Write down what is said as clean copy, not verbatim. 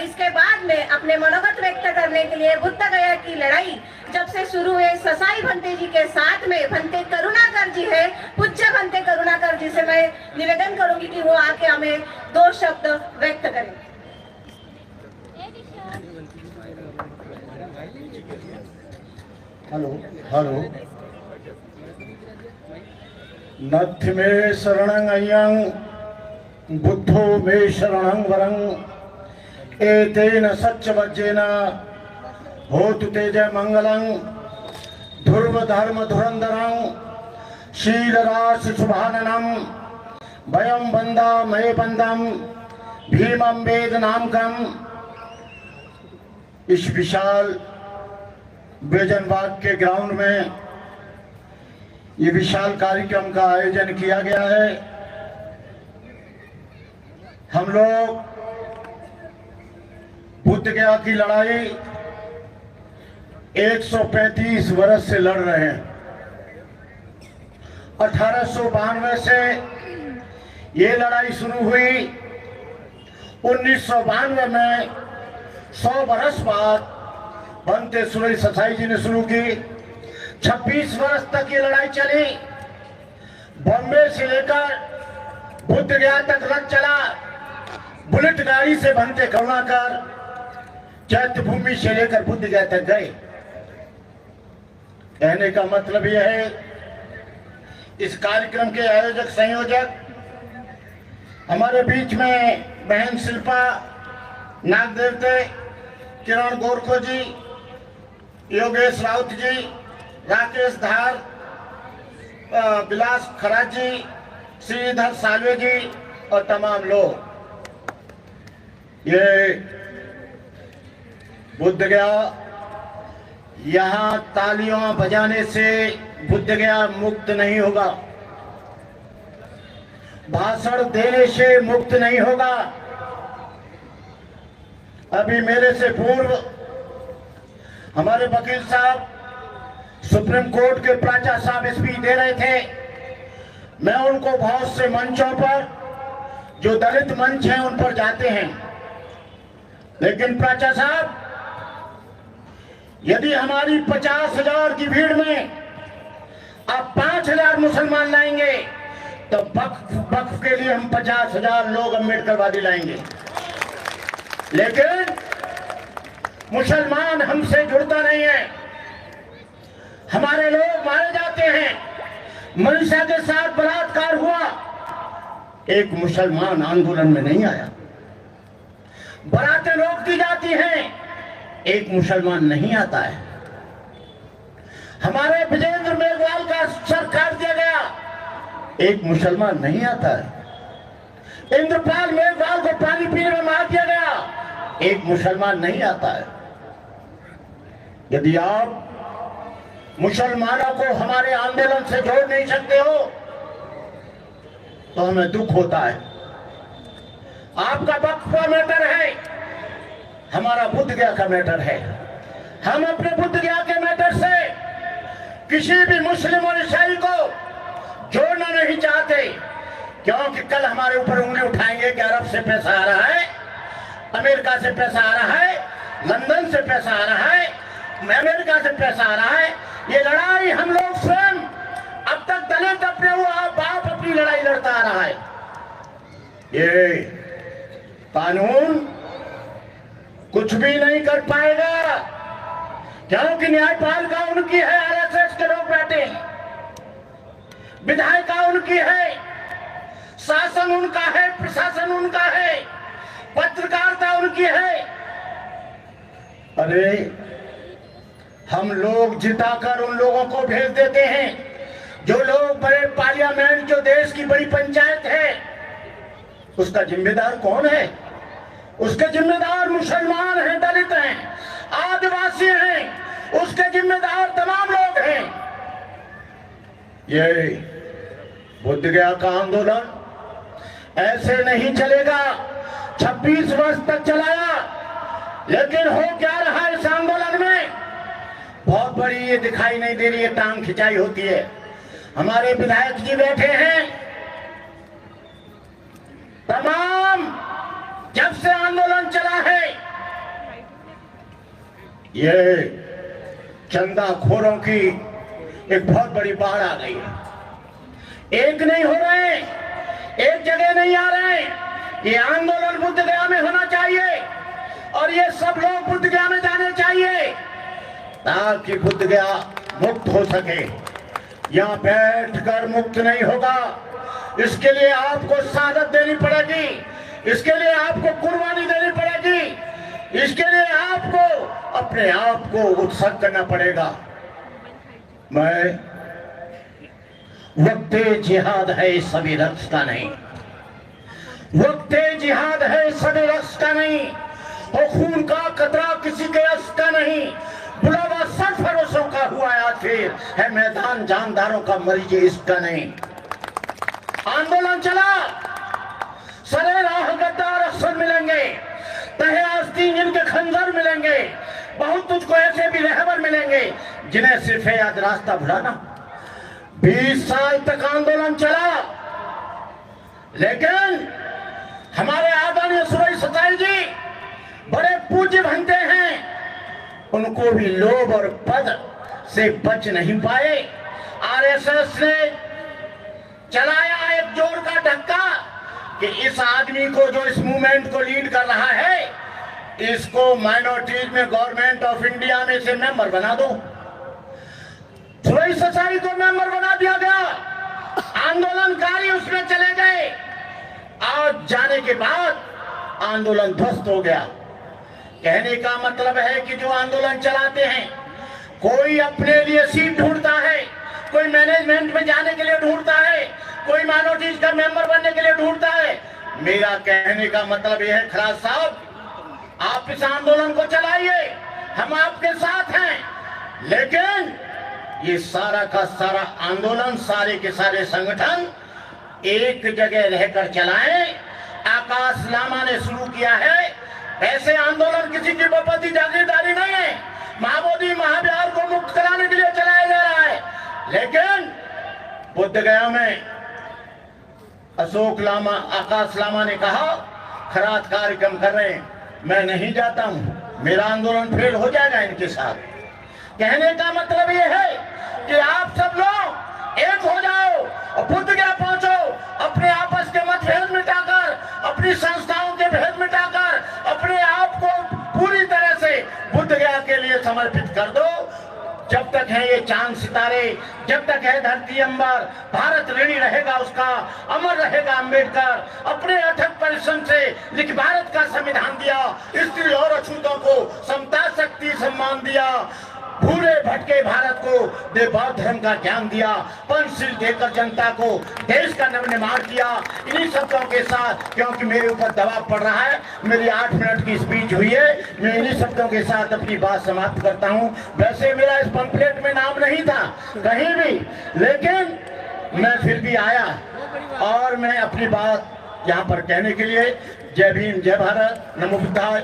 इसके बाद में अपने मनोगत व्यक्त करने के लिए बुद्ध गया की लड़ाई जब से शुरू हुई, ससाई भंते जी के साथ में भंते करुणाकर जी है, पूज्य भंते करुणाकर जी से मैं निवेदन करूंगी कि वो आके हमें 2 शब्द व्यक्त करें। हेलो नथि मे शरणं अयं बुद्धो मे शरणं वरं एतेन सच्चवज्जेन होतु तेज मंगलं ध्रुव धर्म धुरंधरं शीलराशि शुभाननं वयं वन्दामहे बंदं भीमं वेदनामकं। इस विशाल बेजनबाग के ग्राउंड में ये विशाल कार्यक्रम का आयोजन किया गया है। हम लोग बुद्ध गया की लड़ाई 135 वर्ष से लड़ रहे हैं। 1892 से ये लड़ाई शुरू हुई। 1992 में 100 वर्ष बाद भंते सुरेश ससाई जी ने शुरू की। 26 वर्ष तक ये लड़ाई चली। बॉम्बे से लेकर बुद्ध गया तक रथ चला। बुलेट गाड़ी से भंते करुणाकर चैत्य भूमि से लेकर बुद्ध गया तक गए। कहने का मतलब यह है, इस कार्यक्रम के आयोजक संयोजक हमारे बीच में बहन शिल्पा नागदेवते, किरण गोरखो जी, योगेश राउत जी, राकेश धार, विलास खराज जी, श्रीधर सालवे जी और तमाम लोग। ये बुद्ध गया, यहाँ तालियां बजाने से बुद्ध गया मुक्त नहीं होगा, भाषण देने से मुक्त नहीं होगा। अभी मेरे से पूर्व हमारे वकील साहब सुप्रीम कोर्ट के प्राचा साहब स्पीच दे रहे थे। मैं उनको बहुत से मंचों पर, जो दलित मंच हैं, उन पर जाते हैं, लेकिन प्राचा साहब, यदि हमारी 50,000 की भीड़ में आप 5,000 मुसलमान लाएंगे तो वक्फ के लिए हम 50,000 लोग अम्बेडकरवादी लाएंगे। लेकिन मुसलमान हमसे जुड़ता नहीं है। हमारे लोग मारे जाते हैं। मनीषा के साथ बलात्कार हुआ, एक मुसलमान आंदोलन में नहीं आया। बारातें रोक दी जाती हैं, एक मुसलमान नहीं आता है। हमारे विजेंद्र मेघवाल का सर काट दिया गया, एक मुसलमान नहीं आता है। इंद्रपाल मेघवाल को पानी पीने में मार दिया गया, एक मुसलमान नहीं आता है। यदि आप मुसलमानों को हमारे आंदोलन से जोड़ नहीं सकते हो तो हमें दुख होता है। आपका वक्फ का मैटर है, हमारा बुद्ध गया का मैटर है। हम अपने बुद्ध गया के मैटर से किसी भी मुस्लिम और ईसाई को जोड़ना नहीं चाहते, क्योंकि कल हमारे ऊपर उंगली उठाएंगे कि अरब से पैसा आ रहा है, अमेरिका से पैसा आ रहा है, लंदन से पैसा आ रहा है, अमेरिका से पैसा आ रहा है। ये लड़ाई हम लोग स्वयं, अब तक दलित अपने वो बाप अपनी लड़ाई लड़ता आ रहा है। ये कानून कुछ भी नहीं कर पाएगा, क्योंकि न्यायपालिका उनकी है, आरएसएस के लोग बैठे हैं, विधायिका उनकी है, शासन उनका है, प्रशासन उनका है, पत्रकारिता उनकी है। अरे हम लोग जिताकर उन लोगों को भेज देते हैं जो लोग बड़े पार्लियामेंट, जो देश की बड़ी पंचायत है, उसका जिम्मेदार कौन है? उसके जिम्मेदार मुसलमान हैं, दलित हैं, आदिवासी हैं, उसके जिम्मेदार तमाम लोग हैं। ये बुद्ध गया का आंदोलन ऐसे नहीं चलेगा। 26 वर्ष तक चलाया, लेकिन हो क्या रहा इस आंदोलन में? बहुत बड़ी ये दिखाई नहीं दे रही है, टांग खिंचाई होती है। हमारे विधायक जी बैठे हैं, तमाम जब से आंदोलन चला है ये चंदाखोरों की एक बहुत बड़ी बाढ़ आ गई है। एक नहीं हो रहे, एक जगह नहीं आ रहे। ये आंदोलन बुद्ध गया में होना चाहिए और ये सब लोग बुद्ध गया में जाने चाहिए ताकि बुद्ध गया मुक्त हो सके। यहाँ बैठकर मुक्त नहीं होगा। इसके लिए आपको शहादत देनी पड़ेगी, इसके लिए आपको कुर्बानी देनी पड़ेगी, इसके लिए आपको अपने आप को उत्सर्ग करना पड़ेगा। मैं वक्त जिहाद है सभी रक्स का नहीं, वक्त जिहाद है सभी रक्स का नहीं, और खून का कतरा किसी के रस का नहीं। बुलावा सरफरोशों का हुआ आखिर है मैदान जानदारों का मरीज इसका नहीं। आंदोलन चला, सरे राह गद्दार अफसर मिलेंगे, तहे आस्तीन जिनके खंजर मिलेंगे, बहुत तुझको ऐसे भी रहबर मिलेंगे जिन्हें सिर्फ याद रास्ता भुलाना। 20 साल तक आंदोलन चला, लेकिन हमारे आदरणीय सुरई सताई जी बड़े पूज्य बनते हैं, उनको भी लोभ और पद से बच नहीं पाए। आरएसएस ने चलाया एक जोर का धक्का कि इस आदमी को जो इस मूवमेंट को लीड कर रहा है, इसको माइनॉरिटीज में गवर्नमेंट ऑफ इंडिया में से मेंबर बना दो। सुरई ससाई को मेंबर बना दिया गया, आंदोलनकारी उसमें चले गए। आज जाने के बाद आंदोलन ध्वस्त हो गया। कहने का मतलब है कि जो आंदोलन चलाते हैं, कोई अपने लिए सीट ढूंढता है, कोई मैनेजमेंट में जाने के लिए ढूंढता है, कोई माइनॉरिटीज का मेंबर बनने के लिए ढूंढता है। मेरा कहने का मतलब यह है, खराज साहब आप इस आंदोलन को चलाइए, हम आपके साथ हैं, लेकिन ये सारा का सारा आंदोलन, सारे के सारे संगठन एक जगह रहकर चलाएं। आकाश लामा ने शुरू किया है, ऐसे आंदोलन किसी की बपति जागीरदारी नहीं है। महाबोधि महाविहार को मुक्त कराने के लिए चलाया जा रहा है, लेकिन बुद्ध गया में अशोक लामा, आकाश लामा ने कहा खराज कार्यक्रम कर रहे हैं, मैं नहीं जाता हूं, मेरा आंदोलन फेल हो जाएगा इनके साथ। कहने का मतलब यह है कि आप सब लोग एक हो जाओ और बुद्ध गया पहुंचो, अपने आपस के मतभेद मिटाकर, अपनी संस्थाओं के भेद मिटाकर अपने आप को पूरी तरह से बुद्ध गया के लिए समर्पित कर दो। जब तक है ये चांद सितारे, जब तक है धरती अंबर, भारत ऋणी रहेगा उसका, अमर रहेगा अंबेडकर। अपने अथक परिश्रम से लिख भारत का संविधान दिया, स्त्री और अछूतों को समता शक्ति सम्मान दिया, भूरे भटके भारत को दे बौद्ध धर्म का ज्ञान दिया, पंचशील देकर जनता को देश का नवनिर्माण किया। इन्हीं शब्दों के साथ, क्योंकि मेरे ऊपर दबाव पड़ रहा है, मेरी 8 मिनट की स्पीच हुई है, मैं इन्हीं शब्दों के साथ अपनी बात समाप्त करता हूं। वैसे मेरा इस पंपलेट में नाम नहीं था कहीं भी, लेकिन मैं फिर भी आया और मैं अपनी बात यहाँ पर कहने के लिए। जय भीम, जय भारत, नमो बुद्धाय।